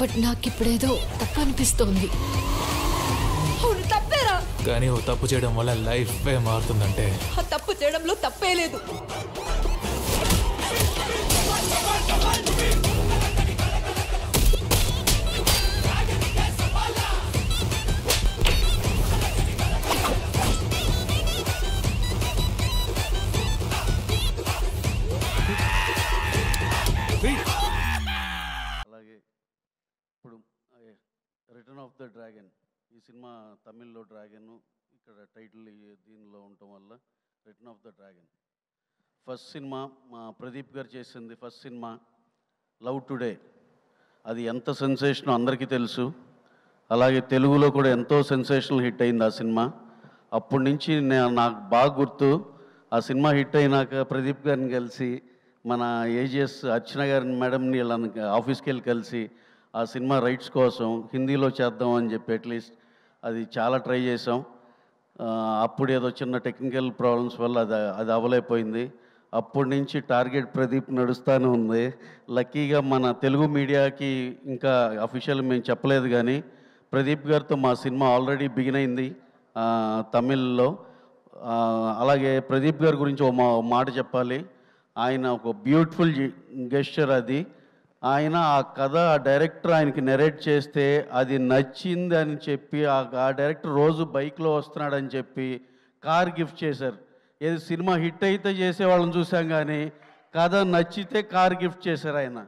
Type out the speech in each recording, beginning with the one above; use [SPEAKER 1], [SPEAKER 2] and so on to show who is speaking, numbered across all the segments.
[SPEAKER 1] But నాకిప్పుడేదో తప్పు అనిపిస్తోంది.
[SPEAKER 2] అవును, తప్పేరా?
[SPEAKER 3] కానీ ఓ తప్పు చేయడం వల్ల లైఫ్ మారుతుందంటే
[SPEAKER 2] ఆ తప్పు చేయడంలో తప్పే లేదు.
[SPEAKER 4] అలాగే ఇప్పుడు రిటర్న్ ఆఫ్ ద డ్రాగన్ ఈ సినిమా తమిళ్లో డ్రాగన్, ఇక్కడ టైటిల్ దీనిలో ఉండటం వల్ల return of the dragon. First cinema మా ప్రదీప్ గారు చేసింది. ఫస్ట్ సినిమా లవ్ టుడే, అది ఎంత సెన్సేషనో అందరికీ తెలుసు. అలాగే తెలుగులో కూడా ఎంతో సెన్సేషనల్ హిట్ అయింది ఆ సినిమా. అప్పటి నుంచి నాకు బాగా గుర్తు, ఆ సినిమా హిట్ అయినాక ప్రదీప్ గారిని కలిసి మన ఏజిఎస్ అర్చన గారిని మేడంని ఆఫీస్కి వెళ్ళి కలిసి ఆ సినిమా రైట్స్ కోసం హిందీలో చేద్దాం అని చెప్పి అట్లీస్ట్ అది చాలా ట్రై చేసాం. అప్పుడు ఏదో చిన్న టెక్నికల్ ప్రాబ్లమ్స్ వల్ల అది అవ్వలేకపోయింది. అప్పటి నుంచి టార్గెట్ ప్రదీప్ నడుస్తూనే ఉంది. లక్కీగా మన తెలుగు మీడియాకి ఇంకా అఫీషియల్ మేము చెప్పలేదు, కానీ ప్రదీప్ గారితో మా సినిమా ఆల్రెడీ బిగిన్ అయింది తమిళ్లో. అలాగే ప్రదీప్ గారి గురించి ఒక మాట చెప్పాలి. ఆయన ఒక బ్యూటిఫుల్ గెస్చర్ అది. ఆయన ఆ కథ ఆ డైరెక్టర్ ఆయనకి నెరేట్ చేస్తే అది నచ్చింది అని చెప్పి ఆ డైరెక్టర్ రోజు బైక్లో వస్తున్నాడని చెప్పి కార్ గిఫ్ట్ చేశారు. ఏది సినిమా హిట్ అయితే చేసేవాళ్ళని చూసాం, కానీ కథ నచ్చితే కార్ గిఫ్ట్ చేశారు ఆయన.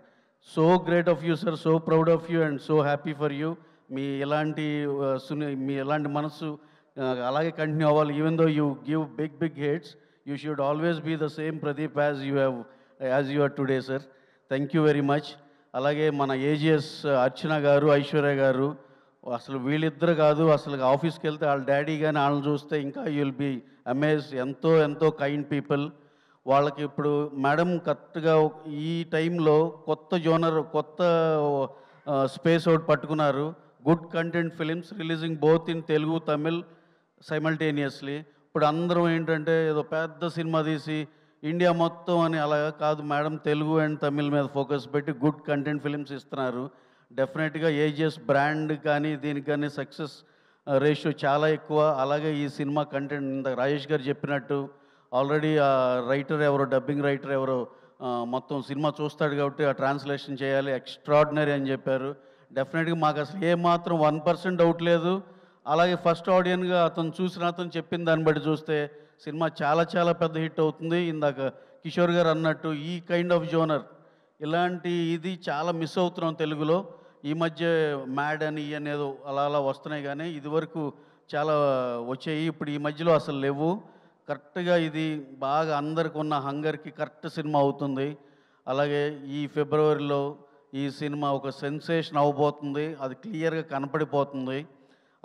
[SPEAKER 4] So great of you sir, so proud of you and so happy for you. మీ ఇలాంటి మనసు అలాగే కంటిన్యూ అవ్వాలి. Even though you give big hits, you should always be the same Pradeep as you are today, sir. Thank you very much. అలాగే మన AGs అర్చన గారు, ఐశ్వర్య గారు, అసలు వీళ్ళిద్దరు కాదు, అసలు ఆఫీస్కి వెళ్తే వాళ్ళ డాడీ కానీ వాళ్ళని చూస్తే ఇంకా యూ విల్ బీ అమేజ్. ఎంతో కైండ్ పీపుల్. వాళ్ళకి ఇప్పుడు మేడం కరెక్ట్గా ఈ టైంలో కొత్త జోనర్, కొత్త స్పేస్ ఒకటి పట్టుకున్నారు. Good content films releasing both in Telugu Tamil simultaneously. ఇప్పుడు అందరం ఏంటంటే ఏదో పెద్ద సినిమా తీసి ఇండియా మొత్తం అని అలా కాదు మేడం, తెలుగు అండ్ తమిళ్ మీద ఫోకస్ పెట్టి గుడ్ కంటెంట్ ఫిలిమ్స్ ఇస్తున్నారు. డెఫినెట్గా ఏజిఎస్ బ్రాండ్ కానీ దీనికి కానీ సక్సెస్ రేషియో చాలా ఎక్కువ. అలాగే ఈ సినిమా కంటెంట్ ఇందాక రాజేష్ గారు చెప్పినట్టు ఆల్రెడీ ఆ రైటర్ ఎవరో, డబ్బింగ్ రైటర్ ఎవరో మొత్తం సినిమా చూస్తాడు కాబట్టి ఆ ట్రాన్స్లేషన్ చేయాలి, ఎక్స్ట్రాడినరీ అని చెప్పారు. డెఫినెట్గా మాకు అసలు ఏమాత్రం 1% డౌట్ లేదు. అలాగే ఫస్ట్ ఆడియన్గా అతను చెప్పిన దాన్ని బట్టి చూస్తే సినిమా చాలా పెద్ద హిట్ అవుతుంది. ఇందాక కిషోర్ గారు అన్నట్టు ఈ కైండ్ ఆఫ్ జోనర్ ఇలాంటి ఇది చాలా మిస్ అవుతున్నాం తెలుగులో. ఈ మధ్య మ్యాడ్ అని ఏదో అలా వస్తున్నాయి, కానీ ఇదివరకు చాలా వచ్చాయి, ఇప్పుడు ఈ మధ్యలో అసలు లేవు. కరెక్ట్గా ఇది బాగా అందరికి ఉన్న హంగర్కి కరెక్ట్ సినిమా అవుతుంది. అలాగే ఈ ఫిబ్రవరిలో ఈ సినిమా ఒక సెన్సేషన్ అవ్వబోతుంది, అది క్లియర్గా కనపడిపోతుంది.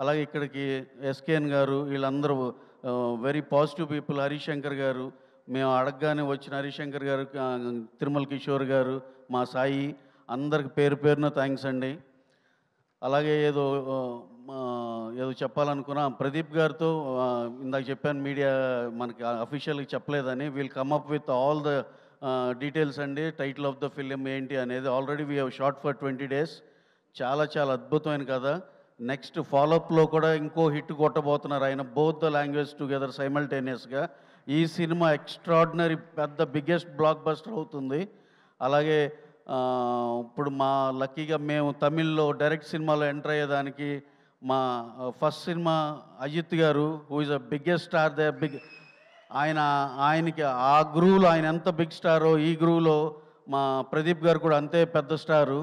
[SPEAKER 4] అలాగే ఇక్కడికి ఎస్కేఎన్ గారు వీళ్ళందరూ వెరీ పాజిటివ్ పీపుల్. హరిశంకర్ గారు, మేము అడగగానే వచ్చిన హరిశంకర్ గారు, తిరుమల కిషోర్ గారు, మా సాయి, అందరికి పేరున థ్యాంక్స్ అండి. అలాగే ఏదో చెప్పాలనుకున్నా ప్రదీప్ గారితో ఇందాక చెప్పాను, మీడియా మనకి అఫీషియల్గా చెప్పలేదని. We'll come up with all the details అండి. టైటిల్ ఆఫ్ ద ఫిలిం ఏంటి అనేది already we have shot for 20 days. చాలా అద్భుతమైన కథ. నెక్స్ట్ ఫాలోఅప్లో కూడా ఇంకో హిట్ కొట్టబోతున్నారు ఆయన, బోత్ ద లాంగ్వేజ్ టుగెదర్ సైమల్టేనియస్గా. ఈ సినిమా ఎక్స్ట్రాడినరీ పెద్ద బిగ్గెస్ట్ బ్లాక్ బస్టర్ అవుతుంది. అలాగే ఇప్పుడు మా లక్కీగా మేము తమిళ్లో డైరెక్ట్ సినిమాలో ఎంటర్ అయ్యేదానికి మా ఫస్ట్ సినిమా అజిత్ గారు, who is a biggest star they ఆయనకి ఆ గ్రూవ్లో ఆయన ఎంత బిగ్ స్టారో ఈ గ్రూవ్లో మా ప్రదీప్ గారు కూడా అంతే పెద్ద స్టారు.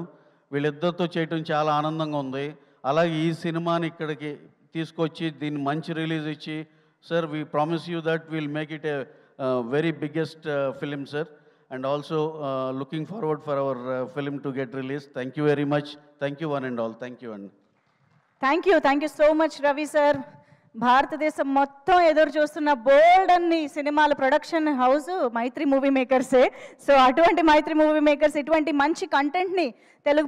[SPEAKER 4] వీళ్ళిద్దరితో చేయటం చాలా ఆనందంగా ఉంది. అలాగే ఈ సినిమాని ఇక్కడికి తీసుకొచ్చి దీన్ని మంచి రిలీజ్ ఇచ్చి, sir we promise you that will make it a very biggest film sir, and also looking forward for our film to get release. Thank you very much. Thank you one and all. Thank you అండి.
[SPEAKER 5] Thank you so much Ravi sir. భారతదేశం మొత్తం ఎదురు చూస్తున్న bold అన్ని సినిమాల production house Mythri movie మేకర్సే. So అటువంటి Mythri movie makers ఇటువంటి మంచి కంటెంట్ని తెలుగు